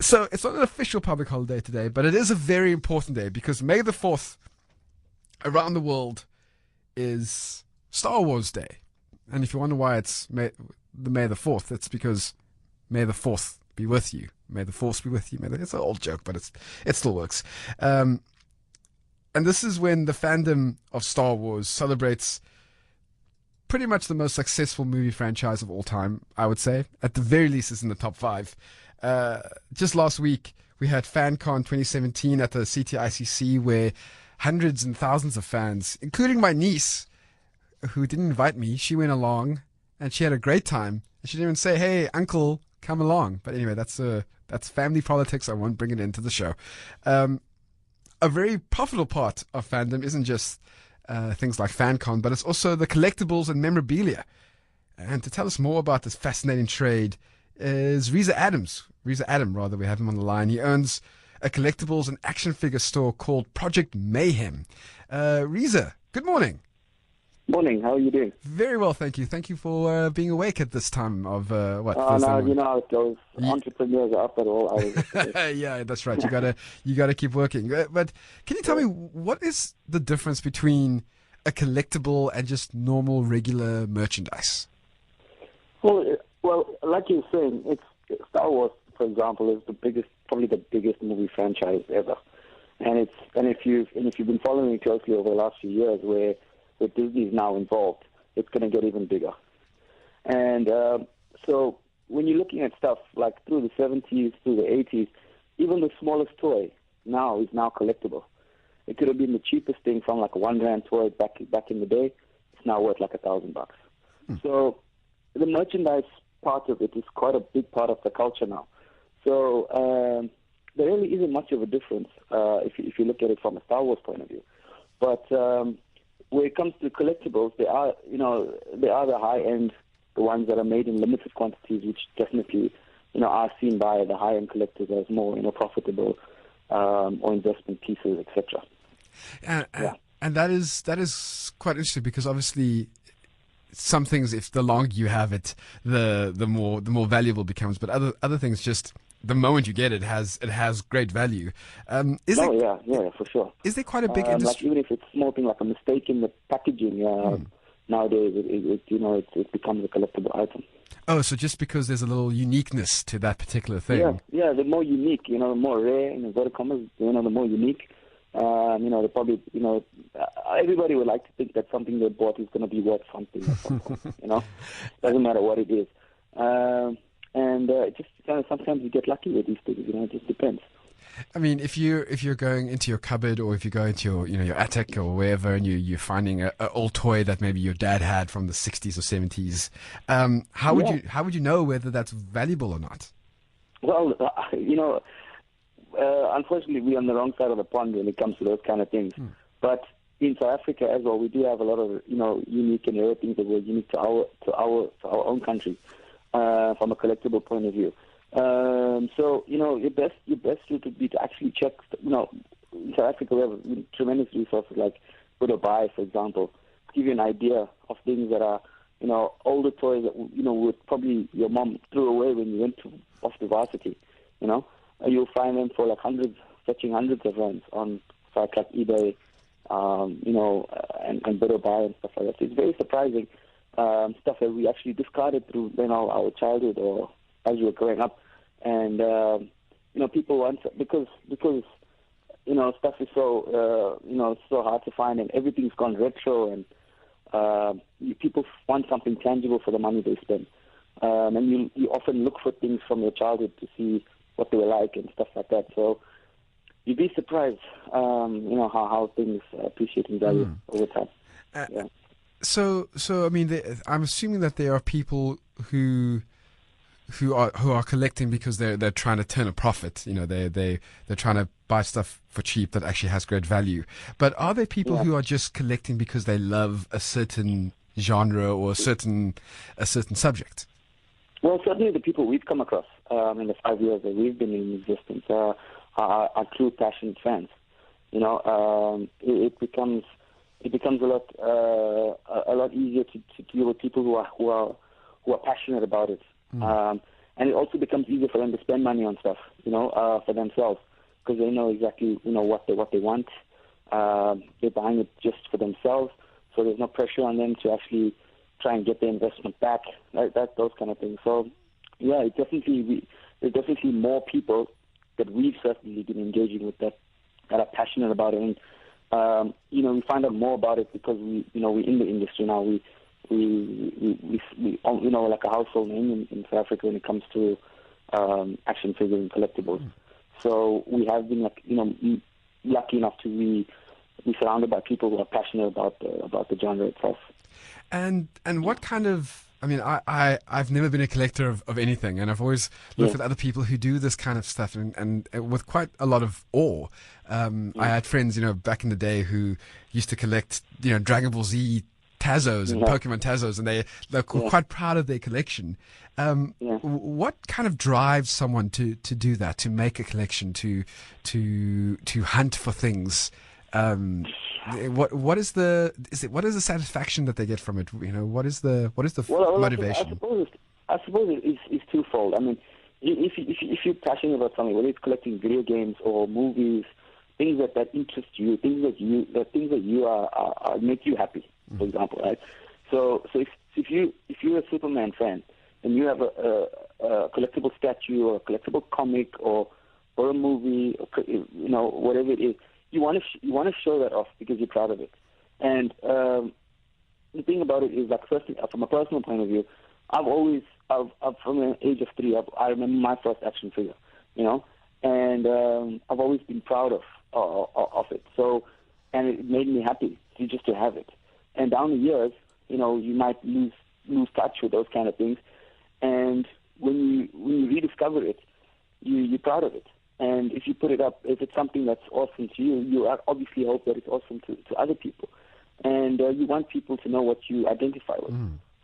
So it's not an official public holiday today, but it is a very important day because May the 4th around the world is Star Wars Day. And if you wonder why it's May the 4th, it's because May the 4th be with you. May the Force be with you. It's an old joke, but it still works. And this is when the fandom of Star Wars celebrates pretty much the most successful movie franchise of all time, I would say. At the very least, it's in the top 5. Just last week, we had FanCon 2017 at the CTICC, where hundreds and thousands of fans, including my niece, who didn't invite me, she went along and she had a great time. And she didn't even say, "Hey, uncle, come along." But anyway, that's family politics. I won't bring it into the show. A very profitable part of fandom isn't just things like FanCon, but it's also the collectibles and memorabilia. And to tell us more about this fascinating trade is Reza Adam, we have him on the line. He owns a collectibles and action figure store called Project Mayhem. Reza, good morning. Morning, how are you doing? Very well, thank you. Thank you for being awake at this time of what? No, you know how it goes. Entrepreneurs are up at all hours. Yeah, that's right. You gotta keep working. But can you tell me what is the difference between a collectible and just normal, regular merchandise? Well, like you're saying, it's Star Wars, for example, is probably the biggest movie franchise ever, and if you've been following it closely over the last few years, where Disney is now involved, it's going to get even bigger. And so when you're looking at stuff like through the 70s, through the 80s, even the smallest toy is now collectible. It could have been the cheapest thing from like a $1 toy back in the day. It's now worth like $1,000. So the merchandise part of it is quite a big part of the culture now. So there really isn't much of a difference if you look at it from a Star Wars point of view. But when it comes to collectibles, they are the high end, the ones that are made in limited quantities, which definitely are seen by the high end collectors as more profitable or investment pieces, etc. And that is quite interesting because obviously some things, if the longer you have it, the more valuable it becomes. But other things, just the moment you get it has great value. Yeah, for sure. Is there quite a big industry? Like even if it's a small thing like a mistake in the packaging, nowadays it becomes a collectible item. Oh, so just because there's a little uniqueness to that particular thing. Yeah, the more unique, the more rare, in inverted commas, the more unique. They probably, everybody would like to think that something they bought is going to be worth something at some point, doesn't matter what it is. And it just sometimes you get lucky with these things, it just depends. I mean, if you're going into your cupboard or if you go into your attic or wherever and you're finding an old toy that maybe your dad had from the 60s or 70s, how would you know whether that's valuable or not? Well, unfortunately, we're on the wrong side of the pond when it comes to those kind of things. But in South Africa as well, we do have a lot of unique and rare things that were unique to our own country from a collectible point of view. So your best route would be to actually check. In South Africa, we have tremendous resources like Good or Buy, for example, to give you an idea of things that are older toys that would probably your mom threw away when you went off to varsity. You'll find them for like fetching hundreds of rands on sites like eBay, and Good or Buy and stuff like that. So it's very surprising stuff that we actually discarded through our childhood or as we were growing up, and people want because stuff is so so hard to find and everything's gone retro and people want something tangible for the money they spend, and you often look for things from your childhood to see what they were like and stuff like that. So you'd be surprised, how things appreciate in value over time. Yeah. So I mean, I'm assuming that there are people who are collecting because they're trying to turn a profit. They're trying to buy stuff for cheap that actually has great value. But are there people who are just collecting because they love a certain genre or a certain subject? Well, certainly the people we've come across in the 5 years that we've been in existence are true passionate fans. It becomes a lot easier to deal with people who are passionate about it. and it also becomes easier for them to spend money on stuff, for themselves, because they know exactly, what they want. They're buying it just for themselves, so there's no pressure on them to actually try and get their investment back, those kind of things. So, yeah, there's definitely more people that we've certainly been engaging with that are passionate about it. And, we find out more about it because we're in the industry now. We like a household name in South Africa when it comes to action figures and collectibles. So we have been lucky enough to be surrounded by people who are passionate about the genre itself. And what kind of, I've never been a collector of anything, and I've always looked at other people who do this kind of stuff and with quite a lot of awe. I had friends, back in the day who used to collect, Dragon Ball Z Tazos and Pokemon Tazos, and they're quite proud of their collection. What kind of drives someone to do that, to make a collection, to hunt for things? What is the satisfaction that they get from it? What is the motivation? I suppose it's twofold. I mean, if you're passionate about something, whether it's collecting video games or movies, things that interest you, things that you are make you happy, for example, right? So if you're a Superman fan and you have a collectible statue or a collectible comic or a movie, or, whatever it is, you want to show that off because you're proud of it. And the thing about it is, firstly, from a personal point of view, I've from the age of 3, I remember my first action figure, and I've always been proud of it. So, and it made me happy just to have it. And down the years, you might lose touch with those kind of things, and when you rediscover it, you're proud of it. And if you put it up, if it's something that's awesome to you, you obviously hope that it's awesome to other people. And you want people to know what you identify with.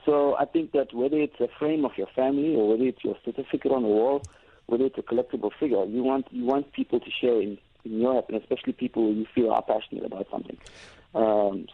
So I think that whether it's a frame of your family or whether it's your certificate on the wall, whether it's a collectible figure, you want people to share in your happiness, especially people who you feel are passionate about something. So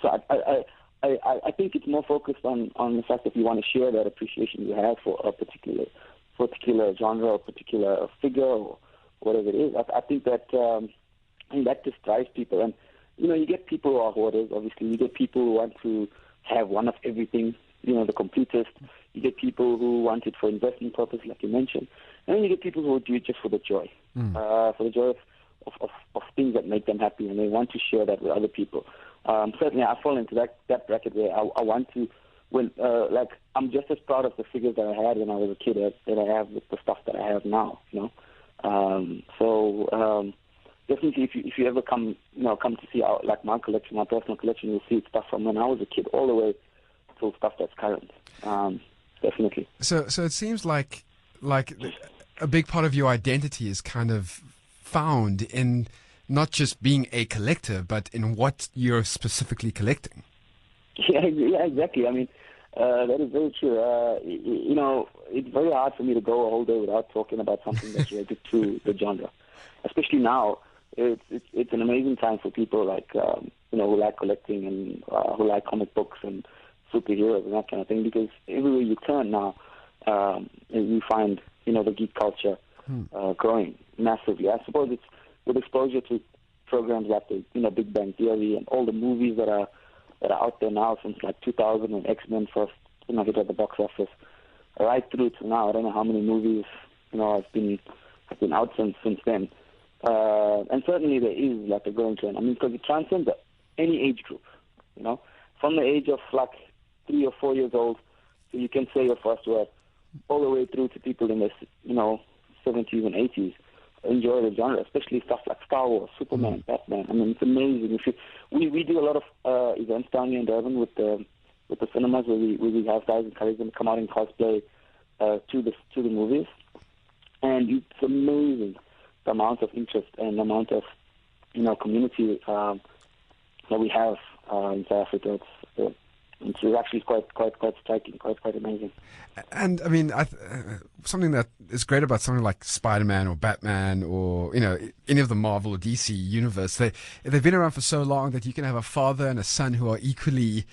I think it's more focused on the fact that you want to share that appreciation you have for a particular genre or particular figure or whatever it is. I think that that just drives people. And, you get people who are hoarders, obviously. You get people who want to have one of everything, the completest. You get people who want it for investment purpose, like you mentioned. And then you get people who do it just for the joy, for the joy of things that make them happy, and they want to share that with other people. Certainly, I fall into that bracket where I want to, I'm just as proud of the figures that I had when I was a kid that I have with the stuff that I have now, definitely, if you ever come to see my collection, my personal collection, you'll see stuff from when I was a kid all the way to stuff that's current. Definitely. So it seems like a big part of your identity is kind of found in not just being a collector, but in what you're specifically collecting. Yeah, exactly. I mean, that is very true. It's very hard for me to go a whole day without talking about something that's related to the genre. Especially now, it's an amazing time for people like who like collecting and who like comic books and superheroes and that kind of thing. Because everywhere you turn now, you find the geek culture growing massively. I suppose it's with exposure to programs like the Big Bang Theory and all the movies that are out there now since like 2000 when X-Men first hit at the box office, right through to now. I don't know how many movies have been out since then. And certainly there is like a growing trend. I mean, because it transcends any age group. From the age of like 3 or 4 years old, so you can say your first word, all the way through to people in their 70s and 80s. Enjoy the genre, especially stuff like Star Wars, Superman, Batman. I mean, it's amazing. We do a lot of events down here in Durban with the cinemas where we have guys encourage them to come out and cosplay to the movies, and it's amazing the amount of interest and the amount of community that we have in South Africa. It's actually quite striking, quite amazing. And I mean, something that is great about something like Spider-Man or Batman or any of the Marvel or DC universe, they've been around for so long that you can have a father and a son who are equally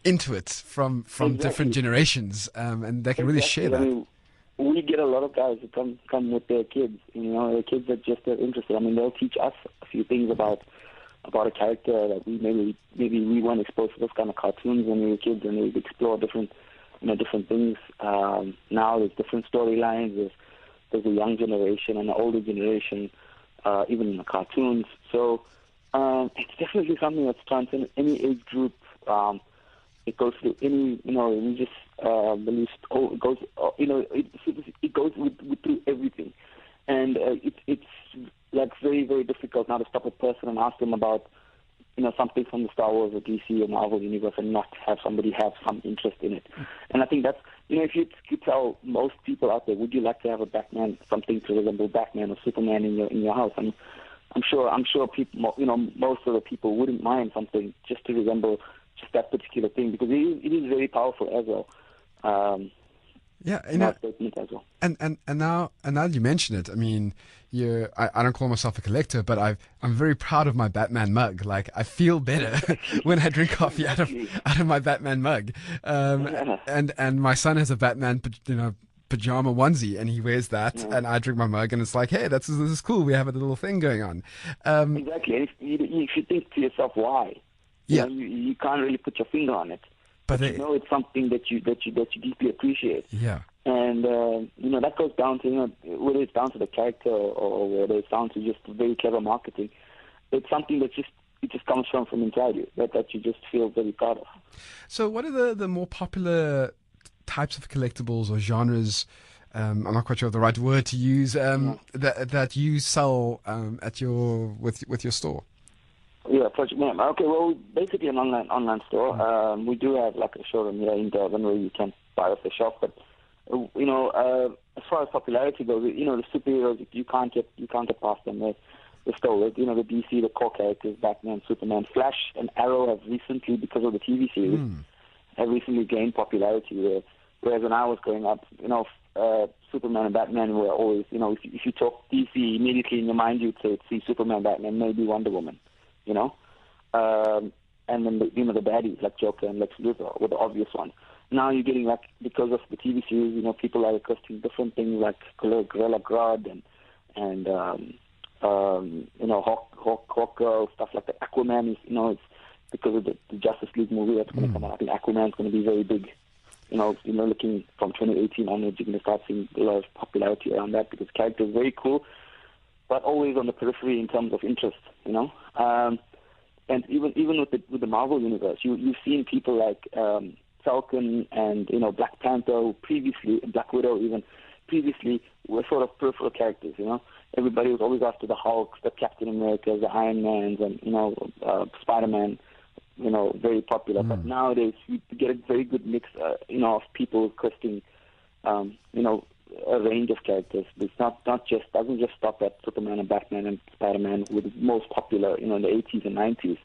into it from different generations, and they can really share that. I mean, we get a lot of guys who come with their kids. Their kids that just are interested. I mean, they'll teach us a few things about a character that maybe we weren't exposed to those kind of cartoons when we were kids, and we explore different things. Now there's different storylines. There's a young generation and an older generation, even in the cartoons. So it's definitely something that's transcended any age group. It goes through any, religious beliefs. It goes, it goes through everything, and it's like very, very difficult now to stop a person and ask them about, something from the Star Wars or DC or Marvel universe and not have somebody have some interest in it. And I think that's, if you tell most people out there, would you like to have a Batman, something to resemble Batman or Superman in your house? And I'm sure people, most of the people wouldn't mind something just to resemble just that particular thing, because it is very powerful as well. Statement as well. And now you mention it, I mean, I don't call myself a collector, but I'm very proud of my Batman mug. Like, I feel better when I drink coffee out of my Batman mug. And my son has a Batman, pajama onesie, and he wears that, and I drink my mug, and it's like, hey, this is cool. We have a little thing going on. Exactly. And you should think to yourself, why? You can't really put your finger on it, but it's something that you deeply appreciate. Yeah. And that goes down to whether it's down to the character or whether it's down to just very clever marketing. It's something that just comes from inside you that you just feel very proud of. So, what are the more popular types of collectibles or genres? I'm not quite sure of the right word to use. That you sell at with your store. Yeah, Project Mayhem. Okay, well, basically an online store. We do have like a showroom here in Durban where you can buy off the shelf. But as far as popularity goes, the superheroes you can't get past them. They're still, the DC, the core characters, Batman, Superman, Flash, and Arrow have recently, because of the TV series, have recently gained popularity. Whereas when I was growing up, Superman and Batman were always, if you talk DC, immediately in your mind you'd say see Superman, Batman, maybe Wonder Woman. And then the baddies like Joker and Lex Luthor were the obvious ones. Now you're getting, like, because of the TV series, people are requesting different things like Gorilla Grodd and Hawk Girl, stuff like that. Aquaman is, it's because of the Justice League movie that's going to come out. I think Aquaman's going to be very big. Looking from 2018 onwards, you're going to start seeing a lot of popularity around that because the character is very cool, but always on the periphery in terms of interest, and even with the Marvel universe, you've seen people like Falcon and Black Panther previously, Black Widow even previously were sort of peripheral characters. Everybody was always after the Hulks, the Captain Americas, the Iron Mans, and Spider-Man. Very popular. But nowadays you get a very good mix, of people requesting, a range of characters. It's doesn't just stop at Superman and Batman and Spider-Man, who were the most popular, in the 80s and 90s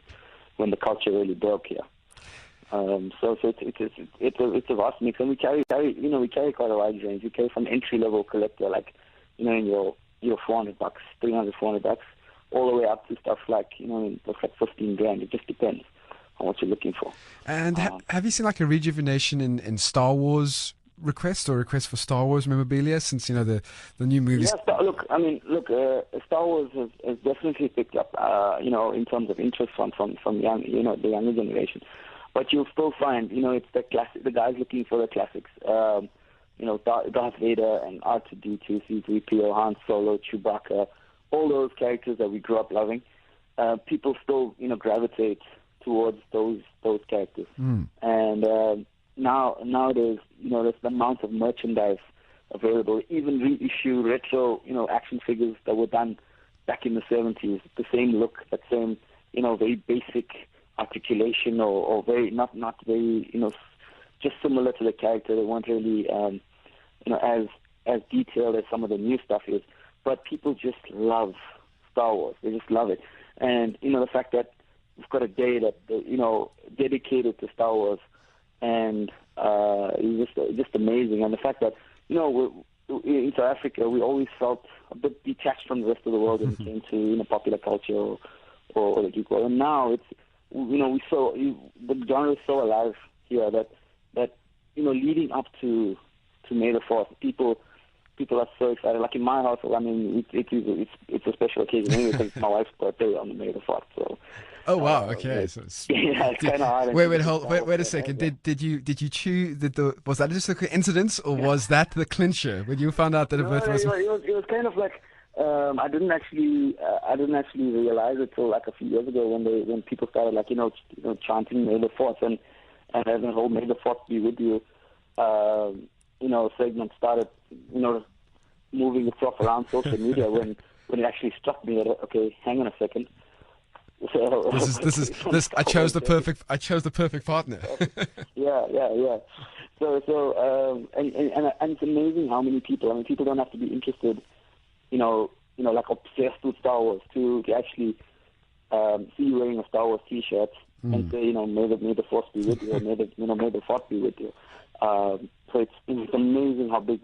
when the culture really broke here. So it's a vast mix, and we carry quite a wide range. We carry from entry level collector, like in your $400, $300, $400, all the way up to stuff like like $15,000. It just depends on what you're looking for. And have you seen like a rejuvenation in Star Wars requests for Star Wars memorabilia since the new movies? Yeah, Star Wars has definitely picked up in terms of interest from young the younger generation. But you'll still find it's the guys looking for the classics. Darth Vader and R2D2, C3PO, Han Solo, Chewbacca, all those characters that we grew up loving. People still gravitate towards those characters. And nowadays, there's the amount of merchandise available, even reissue retro, action figures that were done back in the 70s, the same look, that same, very basic articulation or very, not very, just similar to the character. They weren't really, as detailed as some of the new stuff is. But people just love Star Wars. They just love it. And, the fact that we've got a day that, dedicated to Star Wars, and it's just amazing. And the fact that, in South Africa, we always felt a bit detached from the rest of the world when it came to, popular culture or the geek world. And now it's, the genre is so alive here that leading up to May the 4th, people people are so excited. Like in my household, I mean, it's a special occasion anyway because it's my wife's birthday on the May the 4th. So. Oh wow! Okay, so yeah, it's kind of hard. Wait a second. Did you choose? Was that just a coincidence, or was that the clincher when you found out that her birthday was? It was kind of like I didn't actually realize it till like a few years ago when people started like chanting May the 4th and having the whole May the 4th be with you segment started moving itself around social media when it actually struck me that okay, hang on a second. So, this. I chose the perfect partner. yeah. So and it's amazing how many people. I mean, people don't have to be interested, like obsessed with Star Wars to actually see you wearing a Star Wars T-shirt and say, may the Force be with you, or may the Force be with you. So it's amazing how big.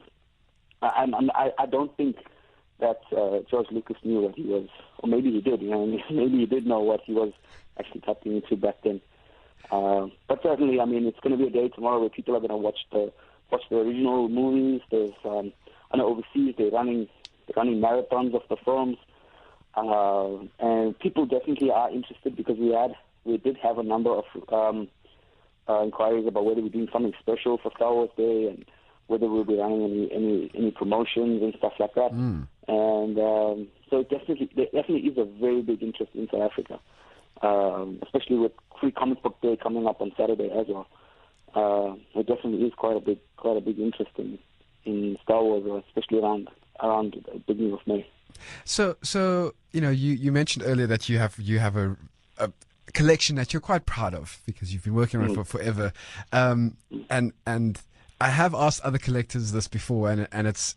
I don't think that George Lucas knew what he was, or maybe he did. Maybe he did know what he was actually tapping into back then. But certainly, I mean, it's going to be a day tomorrow where people are going to watch the original movies. There's, I know overseas they're running marathons of the films, and people definitely are interested because we did have a number of inquiries about whether we're doing something special for Star Wars Day and whether we'll be running any promotions and stuff like that. And so there definitely is a very big interest in South Africa, especially with Free Comic Book Day coming up on Saturday as well. There definitely is quite a big interest in Star Wars, especially around the beginning of May. So you mentioned earlier that you have a collection that you're quite proud of because you've been working on it for forever, and I have asked other collectors this before, and it's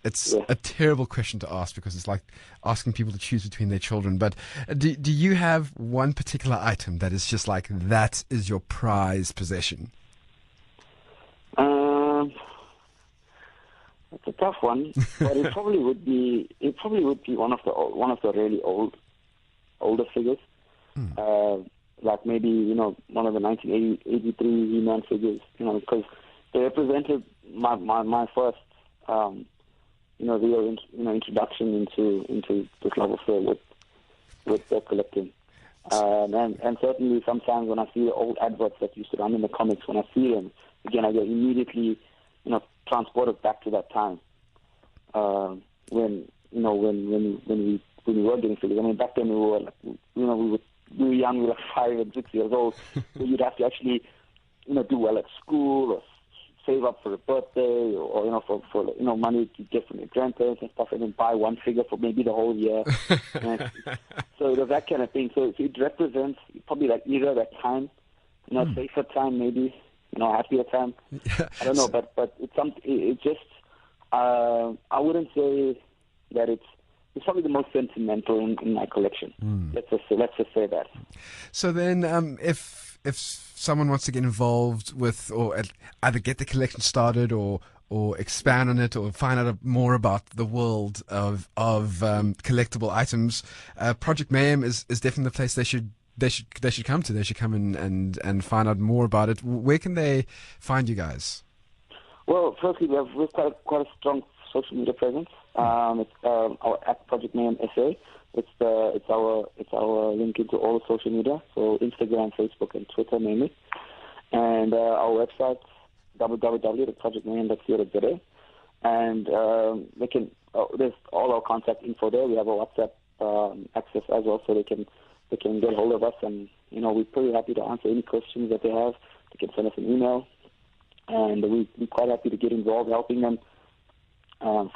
a terrible question to ask because it's like asking people to choose between their children. But do you have one particular item that is just like that is your prized possession? It's a tough one, but it probably would be one of the really older figures, like maybe one of the 1983 He-Man figures, because they represented my first real introduction into this love affair with collecting, and certainly sometimes when I see the old adverts that used to run in the comics, when I see them again, I get immediately transported back to that time when we were getting figures. I mean, back then we were like, we were young, we were like 5 and 6 years old, so you'd have to actually do well at school or save up for a birthday or for money to get from your grandparents and stuff, and then buy one figure for maybe the whole year. So it was that kind of thing. So it represents probably like either that time, safer time maybe, happier time. I don't know, but it's something. It just I wouldn't say that it's probably the most sentimental in my collection. Let's just say that. So then, if someone wants to get involved with, or either get the collection started, or expand on it, or find out more about the world of collectible items, Project Mayhem is definitely the place they should come to. They should come and find out more about it. Where can they find you guys? Well, firstly, we have quite a strong social media presence. It's our at Project Mayhem SA. It's our link into all the social media, so Instagram, Facebook, and Twitter mainly. And our website www.projectmayhem.co.za, and there's all our contact info there. We have a WhatsApp access as well, so they can get hold of us, and we're pretty happy to answer any questions that they have. They can send us an email, and we're quite happy to get involved, helping them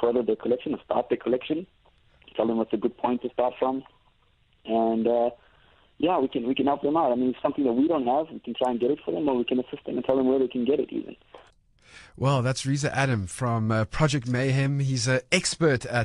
further their collection or start their collection. Tell them what's a good point to start from, and we can help them out. I mean, it's something that we don't have, we can try and get it for them, or we can assist them and tell them where they can get it even. Well, that's Reza Adam from Project Mayhem. He's an expert at